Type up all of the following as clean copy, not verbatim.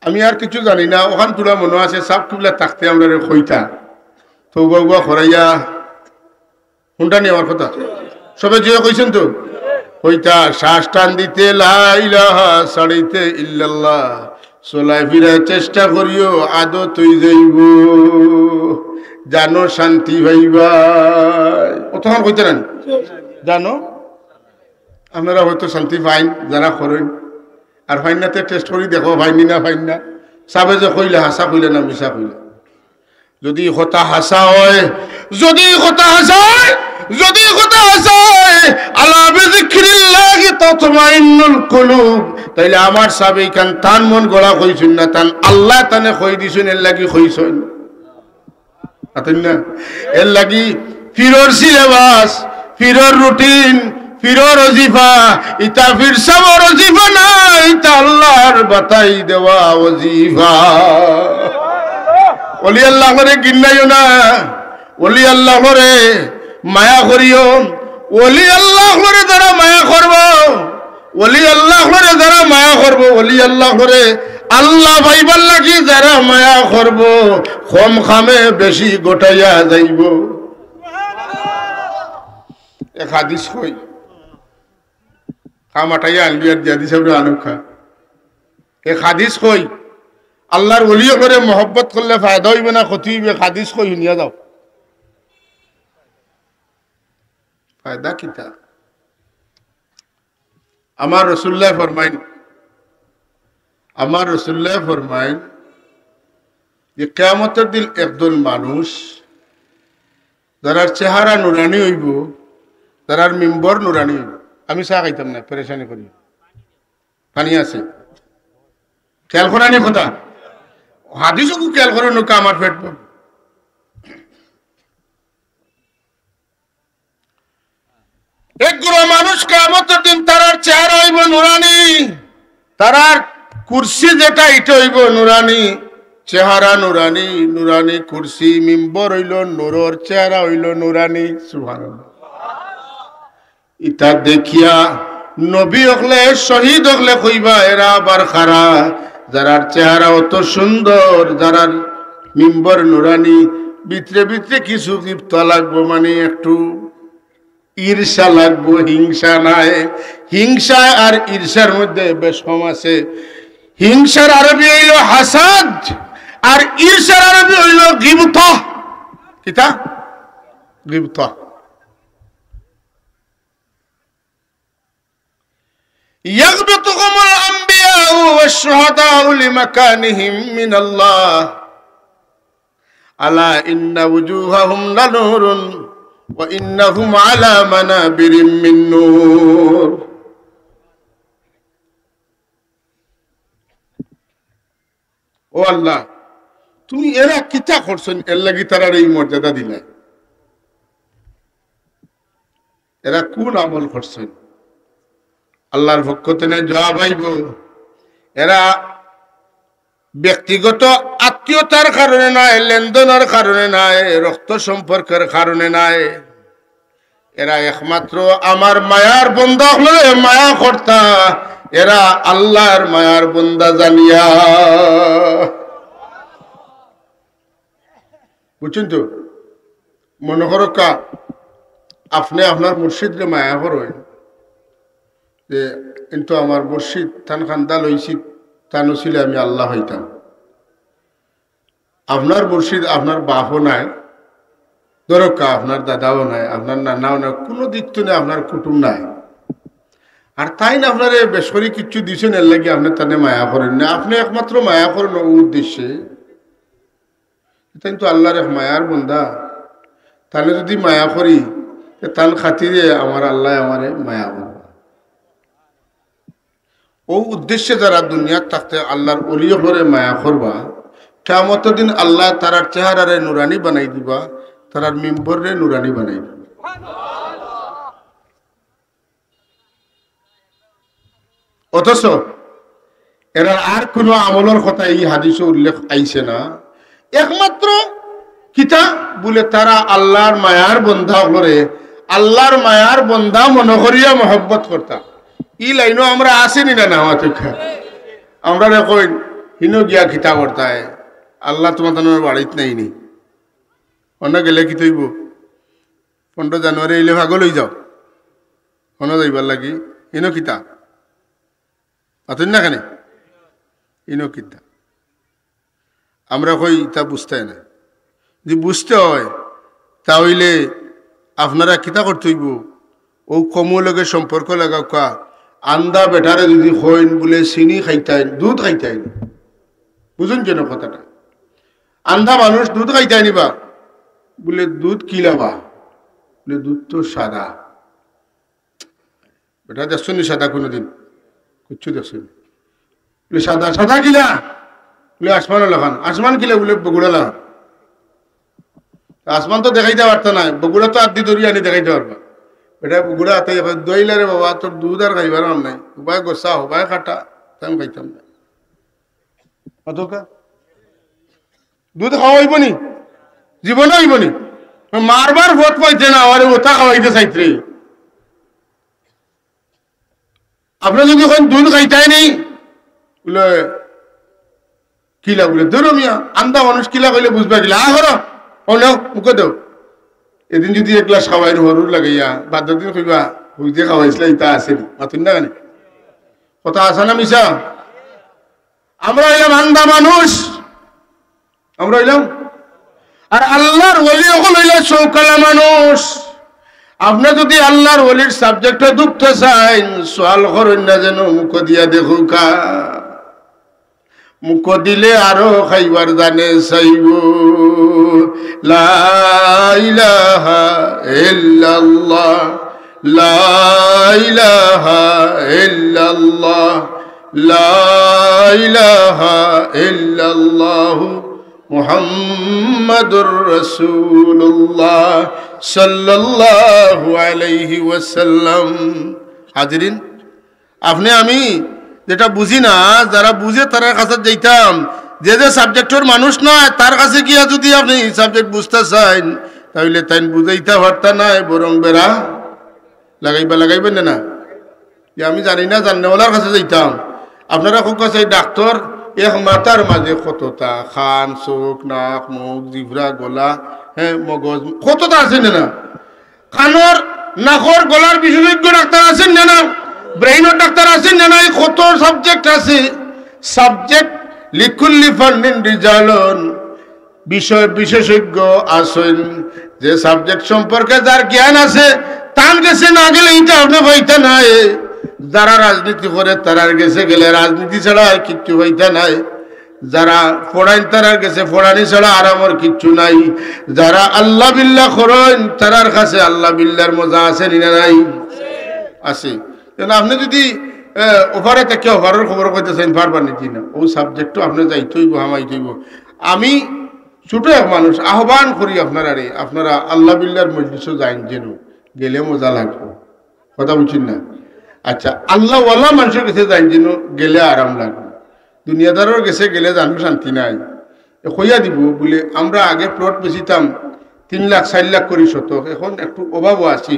আমি আর কিছু জানি না ওখান তোলা মনে আছে সাপ কিবলা থাকতে আমরা খইতা তো বাবা খরাইয়া কোনটা নিয়ে আমার কথা সবে যে কইছেন তো হইতা শ্বাস টান দিতে লা ইলাহা ছাড়িতে ইল্লাল্লাহ চলাই ফিরার চেষ্টা করিও আদত হই যাইব জানো শান্তি ভাইবা তখন কইতে না জানো আপনারা হয়তো শান্তি পাইন যারা করেন আর ফাইনাতে টেস্ট করি দেখো ফাইনি না ফাইন না চাবে যে কইলে হাসা কইলে না মিশা কইলে যদি কথা হাসা হয় যদি কথা হাসা হয় যদি কথা হাসা হয় আলা বিযিকরিল্লাহি তাতমাইন্নুল কুলুব তাইলে আমার সাবে কান তান মন গলা কইছুন না তান আল্লাহ তানে কই দিছুন এর লাগি কইছুন আতেন না এর লাগি ফিরর সিলেবাস ফিরর রুটিন ফিরর ওজিফা ইতা ফির সব ওজিফা না ইতা আল্লাহর বাতাই দেওয়া ওজিফা ওলি আল্লাহ করে গিন্নাইও না ওলি আল্লাহ করে মায়া করিও ওলি আল্লাহ করে যারা মায়া করব ওলি আল্লাহ করে যারা মায়া করব ওলি আল্লাহ করে আল্লাহ ভাইবার লাগি যারা মায়া করব কম খামে বেশি গোটাইয়া যাইব এক হাদিস কই কামাটাইয়া আনবি আর দিয়া দিছে আনুখা এক হাদিস কই আল্লাহর ওলি করে মহব্বত করলে ফায়দা হইবে না ক্ষতি হইবে হাদিস কই শুনিয়া যাও ফায়দা কিতা আমার রাসূলুল্লাহ ফরমাইন যে কিয়ামতের দিন একজন মানুষ যার চেহারা নুরানি হইব যার মিম্বর নুরানি হইব আমি চা খাইতাম না পেরেশানি করি পানি আছে খেয়াল করানি কথা হাদিসও খেয়াল করে নৌকা আমার পেট একগুলো মানুষ কিয়ামতের দিন তারার চেহারা হইব নুরানি তারার কুরসি যেটা এটা হইব নুরানি চেহারা নুরানি নুরানি কুরসি মিম্বর হইল নূরর চেহারা হইল নুরানি সুবহানাল্লাহ ইতা দেখিয়া নবী হকলে শহীদ হকলে কইবা এরা আবার খারা যারার চেহারা অত সুন্দর যারার মিম্বর নুরানি ভিতরে ভিতরে কিছু গিফট লাগবো মানে একটু ঈর্ষা লাগবো হিংসা নাই হিংসা আর ঈর্ষার মধ্যে বেশ কম আছে হিংসার আরবি হইল হাসাদ আর ঈর্ষার আরবি হইল গিবত কিতা গিবত يغبطهم الأنبياء والشهداء لمكانهم من الله ألا إن وجوههم لنور وإنهم على منابر من نور ও আল্লাহ তুমি এরা কিতা করছেন এর লাগি তারার এই মর্যাদা দিলে এরা কোন আমল করছেন আল্লাহর পক্ষ থেকে জবাব আইব এরা ব্যক্তিগত আত্মীয়তার কারণে নয় লেনদেনের কারণে নয় রক্ত সম্পর্কের কারণে নয় এরা একমাত্র আমার মায়ার বন্দা হলে মায়া কর্তা এরা আল্লাহর মায়ার বন্দা জানিয়া বুঝছেন তো মনে করো কা আপনি আপনার মুর্শিদকে মায়া করেন যে কিন্তু আমার মুর্শিদ তান খান্দা লইছি তানো ছিল আমি আল্লাহ হইতাম আপনার মুর্শিদ আপনার বাপও নাই দরকা আপনার দাদাও নাই আপনার নানাও নাই কোনো দিক তো নেই আপনার কুটুম নাই আর তাই না আপনার বেসরি কিচ্ছু দিছেন এর লাগে আপনি তানে মায়া করেন না আপনি একমাত্র মায়া করেন ও উদ্দেশ্যে কিন্তু আল্লাহর এক মায়ার বন্দা তাহলে যদি মায়া করি তান খাতিরে আমার আল্লাহ আমারে মায়া করবে ও উদ্দেশ্যে যারা দুনিয়ার থাকতে আল্লাহর ওলিও করে মায়া করবা কিয়ামতের দিন আল্লাহ তারার চেহারারে নুরানি বানাই দিবা তারার মিম্বরে নুরানি বানাই দিবা অথচ এরা আর কোনো আমলের কথা এই হাদিসে উল্লেখ আইছে না একমাত্র কিতা বলে তারা আল্লাহর মায়ার বন্ধা করে আল্লাহর মায়ার বন্ধা মনে করিয়া মহব্বত করতা ই লাইনও আমরা আসেনি না না আমরা কই হিনো গিয়া খিতা করতায় আল্লাহ তোমার বাড়িত নাইনি অন্য গেলে কি তৈব 15 জানুয়ারি এলে ভাগল হয়ে যাও অন্য যাইবার লাগি ইনো কিতা আতেন না কেন ইনো কিতা আমরা কই তা বুঝতে না যদি বুঝতে হয় তাহলে আপনারা কিতা করতে হইব ও কমো লগে সম্পর্ক লাগাও কা আন্দা বেটারে যদি হইন বলে চিনি খাইতাইন দুধ খাইতাইন বুঝুন যেন কথাটা আন্ধা মানুষ দুধ খাইতাই নিবা বলে দুধ কি লাবা বলে দুধ তো সাদা বেটা দেখছো নি সাদা কোনোদিন কিচ্ছু দেখছো বলে সাদা সাদা কিলা বলে আসমানও লাগান আসমান কিলা বলে বগুড়া লাগান আসমান তো দেখাইতে পারত না বগুড়া তো আদি দড়ি আনি দেখাইতে পারবা এটা বগুড়া হাতে দইলা রে বাবা তোর দুধ আর খাইবার নাই উপায় গোসা উপায় কাটা তাই আমি খাইতাম না অতকা দুধ খাওয়াইব নি জীবনে হইব নি মারবার ভোট পাইছে না আরে ওটা খাওয়াইতে চাইতে আপনার যদি এখন দুধ খাইতাই নেই বলে কিলা বলে ধরো মিয়া আন্দা মানুষ কিলা কইলে বুঝবা কিলা করো ও নাও মুখে দেও এদিন যদি এক গ্লাস খাওয়াই হরুর লাগাইয়া বাদ দিন কইবা বুঝতে খাওয়াইছিল ইটা আছে মাতুন না কেন কথা আছে না মিশা আমরা এলাম আন্দা মানুষ আমরা এলাম আর আল্লাহর ওলি হল চৌকালা মানুষ আপনি যদি আল্লাহর ওলির সাবজেক্টে ঢুকতে চান সোয়াল করেন না যেন মুখ দিয়া দেখো কা মুখ দিলে আরো খাইবার জানে চাইব লা ইলাহা ইল্লাল্লাহ লা ইলাহা ইল্লাল্লাহ লা ইলাহা ইল্লাল্লাহ মুহাম্মাদুর রাসূলুল্লাহ সাল্লাল্লাহু আলাইহি ওয়াসাল্লাম হাজিরিন আপনি আমি যেটা বুঝি না যারা বুঝে তার কাছে যাইতাম যে যে সাবজেক্টের মানুষ নয় তার কাছে গিয়া যদি আপনি সাবজেক্ট বুঝতে চান তাহলে তাই বুঝাইতে পারতা না বরং বেড়া লাগাইবেন না যে আমি জানি না জাননেওয়ালার কাছে যাইতাম আপনারা খুব কাছে ডাক্তার এক মাথার মাঝে কতটা খান চোখ নাক মুখ জিভরা গলা হ্যাঁ মগজ কতটা আছেন না কানর নাকর গলার বিশেষজ্ঞ ডাক্তার আছেন না ব্রেইনের ডাক্তার আছেন না কত সাবজেক্ট আছে সাবজেক্ট লিকুল্লি ফান্ডিন রিজালন বিষয় বিশেষজ্ঞ আছেন যে সাবজেক্ট সম্পর্কে যার জ্ঞান আছে তার কাছে না গেলে এটা আপনি পাইতে নাই যারা রাজনীতি করে তারার গেছে গেলে রাজনীতি ছাড়া আর কিচ্ছু হইতে নাই যারা পড়াইন তারার গেছে পড়ানি ছাড়া আর আমার কিচ্ছু নাই যারা আল্লাহ বিল্লাহ করেন তারার কাছে আল্লাহ বিল্লাহর মজা আছে না নাই আছে আপনি যদি ওভারে থেকে ওভারের খবর কইতেছেন পারবার নাকি না ও সাবজেক্টও আপনি যাইতেইব হামাইতেইব আমি ছোট এক মানুষ আহ্বান করি আপনারা আল্লাহ বিল্লাহর মজলিসও যাইন যেন গেলে মজা লাগবে কথা বুঝছেন না আচ্ছা আল্লাহ ওয়ালা মানুষের কাছে যাইন যেন গেলে আরাম লাগবে দুনিয়াদারের কাছে গেলে জানো শান্তি নাই কইয়া দিব বলে আমরা আগে প্লট বেচিতাম 3 লাখ 4 লাখ করি শতক এখন একটু অভাবও আছি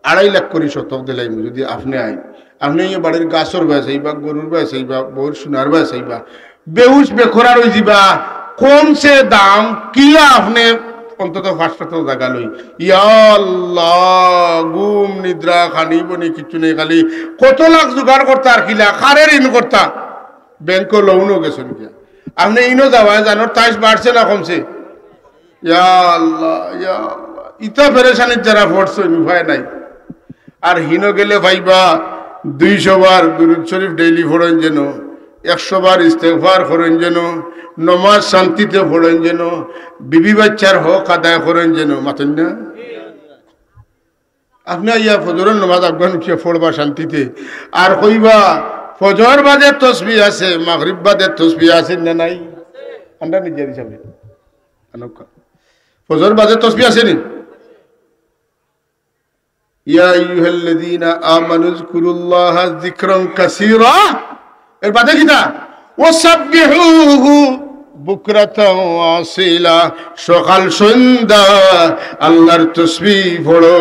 2.5 লাখ করি শতক দিলাইম যদি আপনি আইন আপনি এই বাড়ির গাছর বাস আইবা গরুর বাস আইবা বউর সোনার বাস আইবা বেহুশ বেখরার হয়ে যাবা কমছে দাম কিলা আপনি অন্তত 500 টাকা লই ইয়া আল্লাহ ঘুম নিদ্রা খানি বনি কিছু নেই খালি কত লাখ জোগাড় করতা আর কিলা কারের ইন করতা ব্যাংক লোনও গেছে নাকি আপনি ইনো যাওয়া জানো তাইস বাড়ছে না কমছে ইয়া আল্লাহ ইতা পেরেশানির যারা পড়ছে উপায় নাই আর হিনো গেলে ভাইবা 200 বার দুরূদ শরীফ ডেইলি পড়েন যেন 100 বার ইস্তেগফার করেন যেন নমাজ শান্তিতে পড়েন যেন বিবি বাচ্চার হক আদায় করেন যেন মাতেন না আপনি ইয়া ফজরের নামাজ আফগান কি পড়বা শান্তিতে আর কইবা ফজর বাদে তসবিহ আছে মাগরিব বাদে তসবিহ আছে না নাই আন্ডা নিজের হিসাবে আনকা ফজর বাদে তসবিহ আছে নি ইয়া আইয়ুহাল্লাযীনা আমানু যকুরুল্লাহা যিকরান কাসীরা এর বাদে কিটা ওয়াসাব্বিহুহু বুকরাতাও আসিলা সকাল সন্ধ্যা আল্লাহর তাসবিহ পড়ো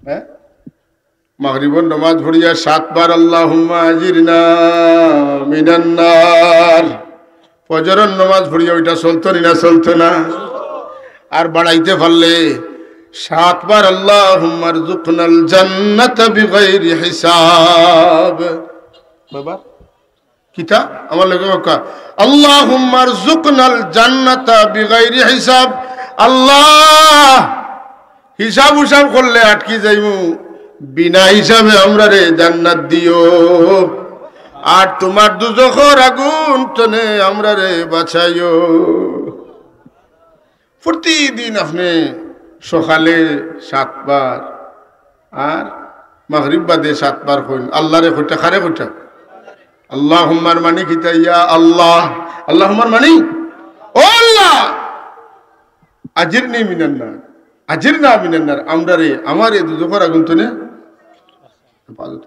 হ্যাঁ মাগরিবের নামাজ পড়িয়া 7 বার আল্লাহুম্মা আজিরনা মিনান নার। ফজরের নামাজ পড়িয়া ওইটা চলতো না চলতো না? আর বাড়াইতে পারলে 7 বার আল্লাহুম্মা রযুকনাল জান্নাতা বিগাইরি হিসাব। বাবা কিতা আমার লগে কা আল্লাহুম্মা রযুকনাল জান্নাতা বিগাইরি হিসাব। আল্লাহ হিসাব হিসাব করলে আটকি যাইমু, বিনা হিসাবে আমরা রে জান্নাত দিও। আর তোমার দুজখের আগুন তনে আমরা রে বাঁচাইও। প্রতিদিন আপনি সকালে 7 বার আর মাগরিব বাদে 7 বার কইন। আল্লাহ রে কইটা খারে কইটা আল্লাহুম্মার মানি কিতা ইয়া আল্লাহ। আল্লাহুম্মার মানি ও আল্লাহ আজিরনি মিনান নার, আজিরনা মিনান নার। আমরা রে আমার এই দুজখের আগুন তনে হেফাজত।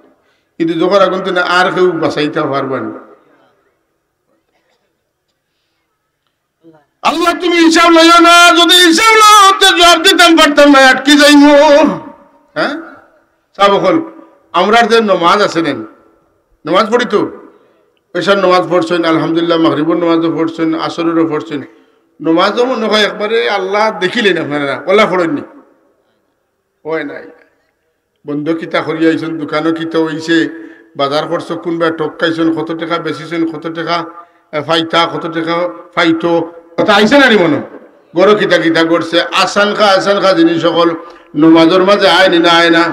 এই দুজখের আগুন তনে আর কেউ বাঁচাইতে পারবেন। আল্লাহ তুমি হিসাব লইও না, যদি হিসাব লও তো জবাব দিতাম পারতাম না, আটকে যাইমু। হ্যাঁ সাবকল আমরা যে নমাজ আছে নেন, নমাজ পড়ি তো পেশার নমাজ পড়ছেন আলহামদুলিল্লাহ, মাগরিবের নমাজও পড়ছেন, আসরেরও পড়ছেন। নমাজও মনে হয় একবারে আল্লাহ দেখিলেন আপনারা ওলা পড়েননি হয় নাই। বন্ধ কিতা করিয়া আইছেন, দোকানও কিতা হইছে, বাজার করছো, কোনবা টক খাইছেন, কত টাকা বেচিছেন, কত টাকা ফাইতা, কত টাকা ফাইতো কথা আইসে না মনে গরো কিতা কিতা করছে। আসান খা জিনিস সকল নমাজের মাঝে আয়নি না আয় না।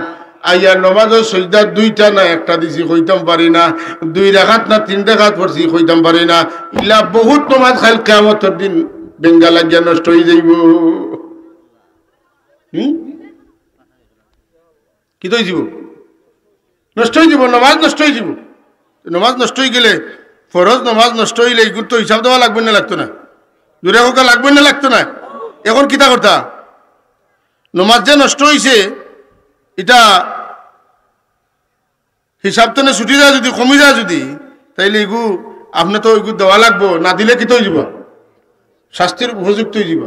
আইয়া নমাজের সজদা 2টা না 1টা দিছি কইতাম পারি না, 2 রাকাত না 3 রাকাত পড়ছি কইতাম পারি না। ইলা বহুত নমাজ খাইল কিয়ামতের দিন বেঙ্গা লাগিয়া নষ্ট হয়ে যাইব। কি তো যাব নষ্ট হয়ে যাব, নমাজ নষ্ট হয়ে যাব। নমাজ নষ্ট হয়ে গেলে ফরজ নমাজ নষ্ট হইলে এগুলো তো হিসাব দেওয়া লাগবে না লাগতো না, দূরে হোক লাগবে না লাগতো না। এখন কিতা কথা নমাজ যে নষ্ট হয়েছে এটা হিসাব তো না ছুটি যায়, যদি কমি যায় যদি, তাইলে এগু আপনি তো এগু দেওয়া লাগবো, না দিলে কি তো হয়ে যাব, শাস্তির উপযুক্ত হয়ে যাব।